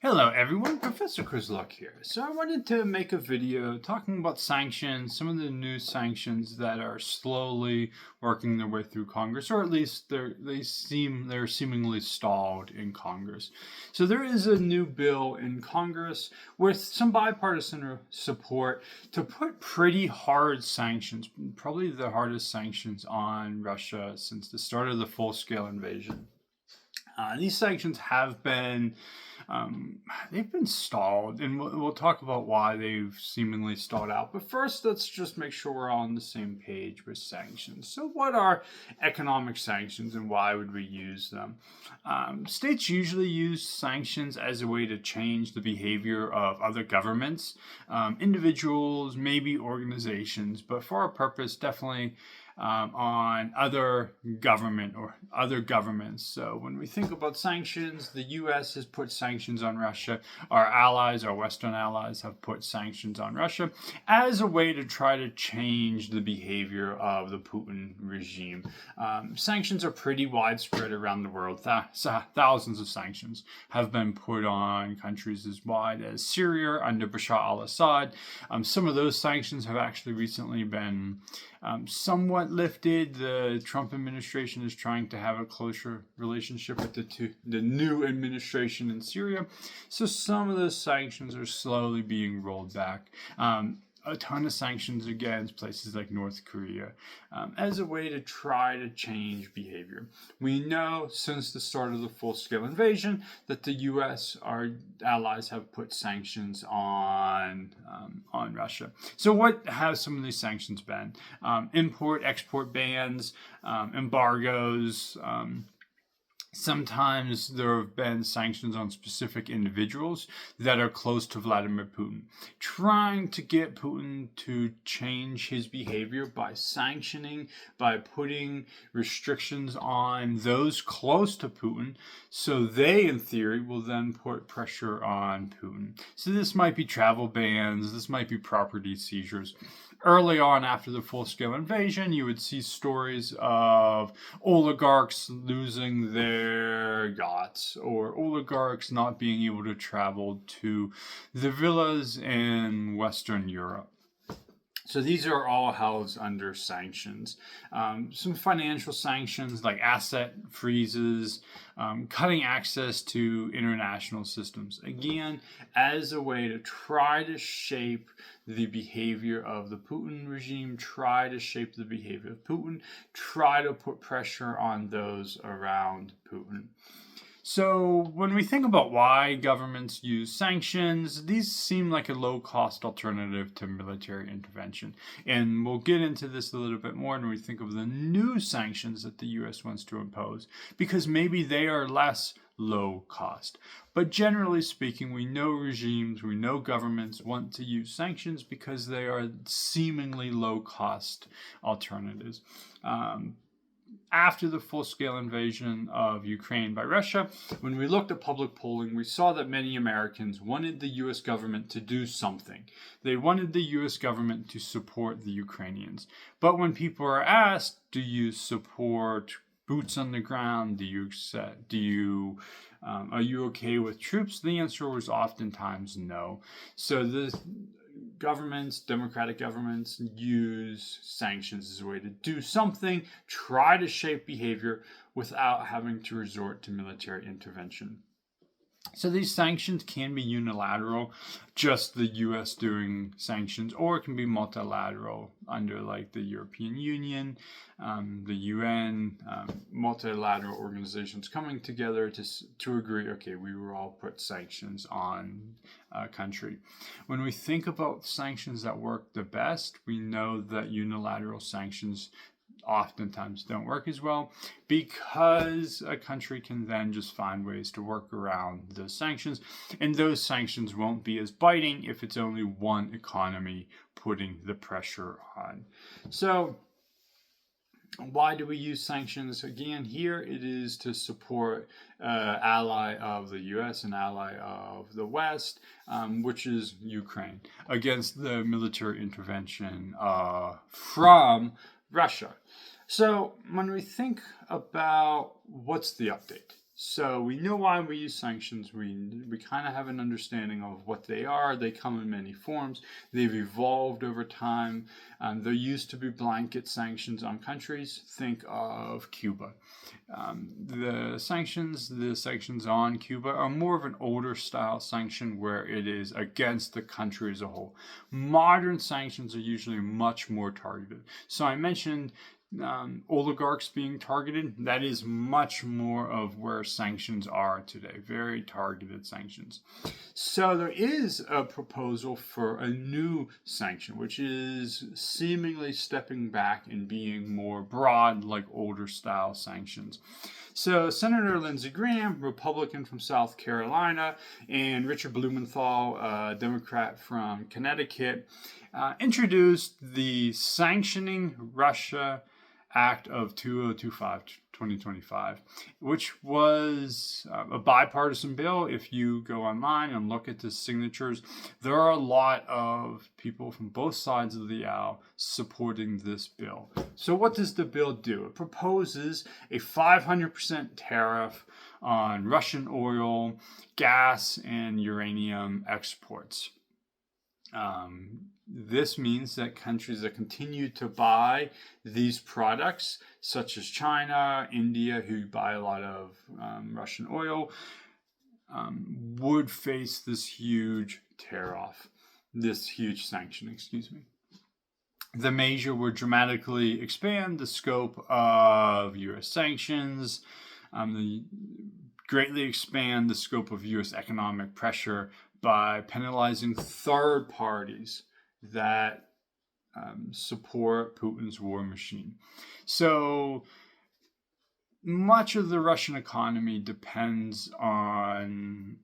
Hello everyone, Professor Luck here. So I wanted to make a video talking about sanctions, some of the new sanctions that are slowly working their way through Congress, or at least they're seemingly stalled in Congress. So there is a new bill in Congress with some bipartisan support to put pretty hard sanctions, probably the hardest sanctions on Russia since the start of the full-scale invasion. These sanctions have been they've been stalled, and we'll talk about why they've seemingly stalled out. But first, let's just make sure we're all on the same page with sanctions. So what are economic sanctions and why would we use them? States usually use sanctions as a way to change the behavior of other governments, individuals, maybe organizations, but for our purpose, definitely on other government or other governments. So when we think about sanctions, the U.S. has put sanctions on Russia. Our allies, our Western allies, have put sanctions on Russia as a way to try to change the behavior of the Putin regime. Sanctions are pretty widespread around the world. Thousands of sanctions have been put on countries as wide as Syria under Bashar al-Assad. Some of those sanctions have actually recently been somewhat lifted. The Trump administration is trying to have a closer relationship with the new administration in Syria. So some of those sanctions are slowly being rolled back. A ton of sanctions against places like North Korea as a way to try to change behavior. We know since the start of the full-scale invasion that the U.S., our allies, have put sanctions on Russia. So what have some of these sanctions been? Import-export bans, embargoes. Sometimes there have been sanctions on specific individuals that are close to Vladimir Putin, trying to get Putin to change his behavior by sanctioning, by putting restrictions on those close to Putin, so they, in theory, will then put pressure on Putin. So this might be travel bans, this might be property seizures. Early on, after the full-scale invasion, you would see stories of oligarchs losing their yachts or oligarchs not being able to travel to the villas in Western Europe. So these are all held under sanctions. Some financial sanctions like asset freezes, cutting access to international systems. Again, as a way to try to shape the behavior of the Putin regime, try to shape the behavior of Putin, try to put pressure on those around Putin. So when we think about why governments use sanctions, these seem like a low-cost alternative to military intervention. And we'll get into this a little bit more when we think of the new sanctions that the U.S. wants to impose, because maybe they are less low cost. But generally speaking, we know regimes, we know governments want to use sanctions because they are seemingly low-cost alternatives. After the full-scale invasion of Ukraine by Russia, when we looked at public polling, we saw that many Americans wanted the U.S. government to do something. They wanted the U.S. government to support the Ukrainians. But when people are asked, do you support boots on the ground? Are you okay with troops? The answer was oftentimes no. So the governments, democratic governments, use sanctions as a way to do something, try to shape behavior without having to resort to military intervention. So these sanctions can be unilateral, just the U.S. doing sanctions, or it can be multilateral under like the European Union, the UN, multilateral organizations coming together to agree, okay, we will all put sanctions on a country. When we think about sanctions that work the best, we know that unilateral sanctions oftentimes don't work as well because a country can then just find ways to work around those sanctions, and those sanctions won't be as biting if it's only one economy putting the pressure on. So why do we use sanctions? Again, here it is to support ally of the U.S., an ally of the West, which is Ukraine, against the military intervention from Russia. So when we think about what's the update, So we know why we use sanctions. We kind of have an understanding of what they are. They come in many forms. They've evolved over time. There used to be blanket sanctions on countries. Think of Cuba. The sanctions on Cuba are more of an older style sanction where it is against the country as a whole. Modern sanctions are usually much more targeted. So I mentioned oligarchs being targeted. That is much more of where sanctions are today. Very targeted sanctions. So there is a proposal for a new sanction, which is seemingly stepping back and being more broad, like older style sanctions. So Senator Lindsey Graham, Republican from South Carolina, and Richard Blumenthal, a Democrat from Connecticut, introduced the Sanctioning Russia Act of 2025, which was a bipartisan bill. If you go online and look at the signatures, there are a lot of people from both sides of the aisle supporting this bill. So what does the bill do? It proposes a 500% tariff on Russian oil, gas, and uranium exports. This means that countries that continue to buy these products, such as China, India, who buy a lot of Russian oil, would face this huge sanction, The measure would dramatically expand the scope of U.S. sanctions, greatly expand the scope of U.S. economic pressure by penalizing third parties that support Putin's war machine. So much of the Russian economy depends on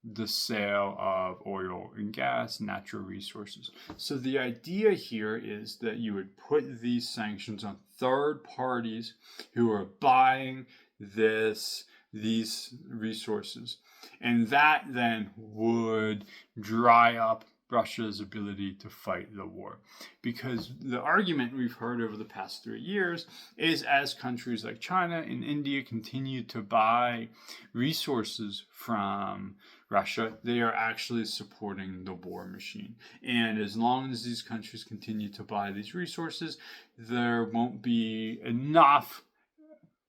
the sale of oil and gas, natural resources. So the idea here is that you would put these sanctions on third parties who are buying these resources. And that then would dry up Russia's ability to fight the war. Because the argument we've heard over the past 3 years is as countries like China and India continue to buy resources from Russia, they are actually supporting the war machine. And as long as these countries continue to buy these resources, there won't be enough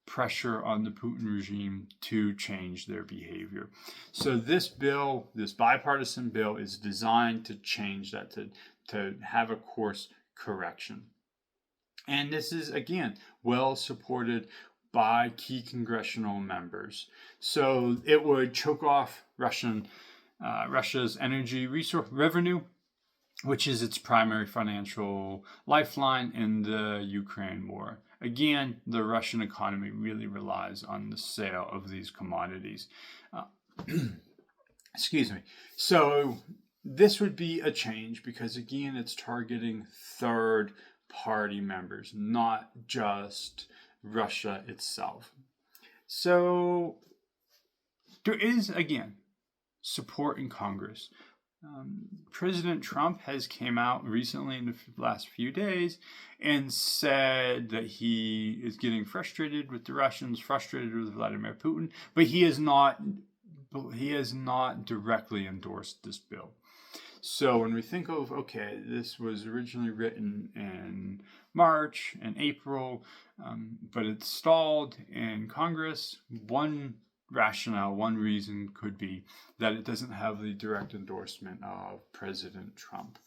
pressure on the Putin regime to change their behavior. So this bill, this bipartisan bill, is designed to change that, to have a course correction. And this is, again, well supported by key congressional members. So it would choke off Russia's energy resource revenue, which is its primary financial lifeline in the Ukraine war. Again, the Russian economy really relies on the sale of these commodities. Excuse me. So this would be a change because, again, it's targeting third party members, not just Russia itself. So there is, again, support in Congress. President Trump has came out recently in the last few days and said that he is getting frustrated with the Russians, frustrated with Vladimir Putin, but he has not directly endorsed this bill. So when we think of, okay, this was originally written in March and April, but it stalled in Congress, one reason could be that it doesn't have the direct endorsement of President Trump.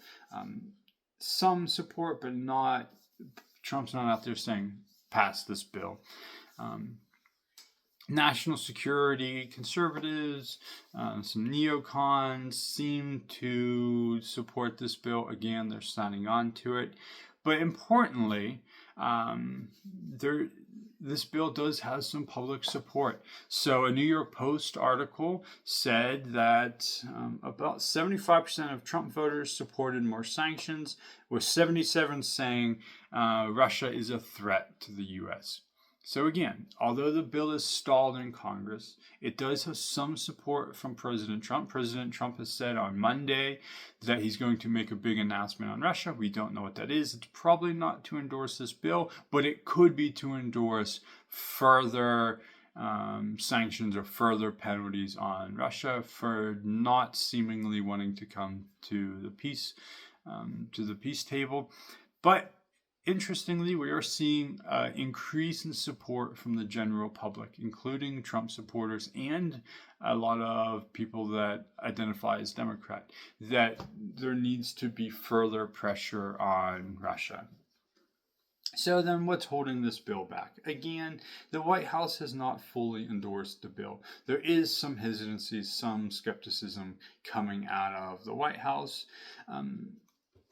Some support, but Trump's not out there saying, pass this bill. National security conservatives, some neocons seem to support this bill. Again, they're signing on to it. But importantly, this bill does have some public support. So a New York Post article said that about 75% of Trump voters supported more sanctions, with 77% saying Russia is a threat to the U.S. So again, although the bill is stalled in Congress, it does have some support from President Trump. President Trump has said on Monday that he's going to make a big announcement on Russia. We don't know what that is. It's probably not to endorse this bill, but it could be to endorse further sanctions or further penalties on Russia for not seemingly wanting to come to the peace table. But interestingly, we are seeing an increase in support from the general public, including Trump supporters and a lot of people that identify as Democrat, that there needs to be further pressure on Russia. So then what's holding this bill back? Again, the White House has not fully endorsed the bill. There is some hesitancy, some skepticism coming out of the White House.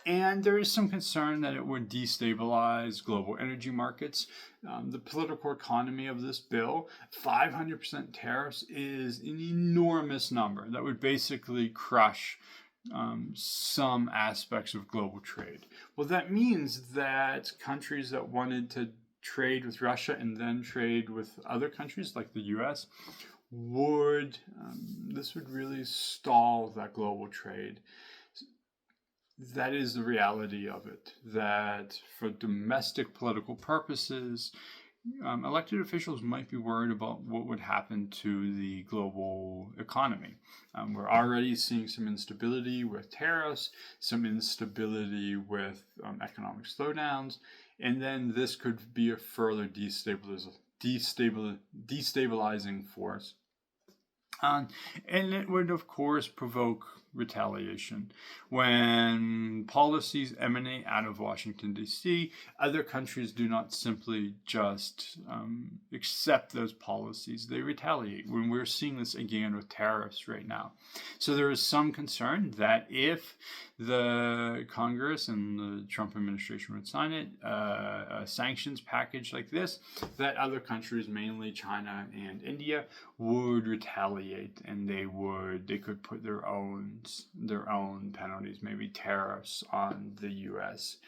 And there is some concern that it would destabilize global energy markets. The political economy of this bill, 500% tariffs is an enormous number that would basically crush some aspects of global trade. Well, that means that countries that wanted to trade with Russia and then trade with other countries like the US this would really stall that global trade. That is the reality of it, that for domestic political purposes, elected officials might be worried about what would happen to the global economy. We're already seeing some instability with tariffs, some instability with economic slowdowns, and then this could be a further destabilizing force. And it would, of course, provoke retaliation. When policies emanate out of Washington, D.C., other countries do not simply just accept those policies. They retaliate. When we're seeing this again with tariffs right now. So there is some concern that if the Congress and the Trump administration would sign it, a sanctions package like this, that other countries, mainly China and India, would retaliate, and they could put their own penalties, maybe tariffs on the U.S.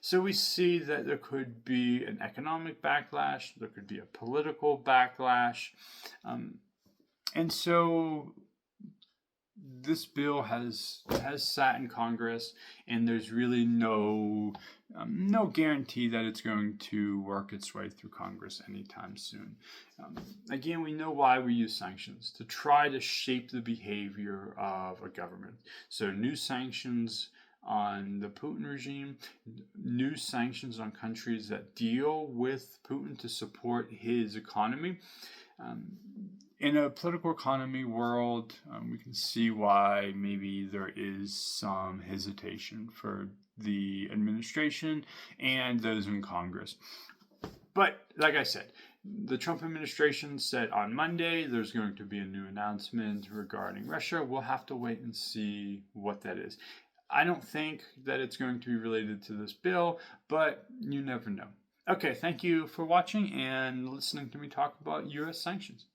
So we see that there could be an economic backlash, there could be a political backlash, and so this bill has sat in Congress, and there's really no guarantee that it's going to work its way through Congress anytime soon. Again, we know why we use sanctions, to try to shape the behavior of a government. So new sanctions on the Putin regime, new sanctions on countries that deal with Putin to support his economy. In a political economy world, we can see why maybe there is some hesitation for the administration and those in Congress. But like I said, the Trump administration said on Monday there's going to be a new announcement regarding Russia. We'll have to wait and see what that is. I don't think that it's going to be related to this bill, but you never know. Okay, thank you for watching and listening to me talk about U.S. sanctions.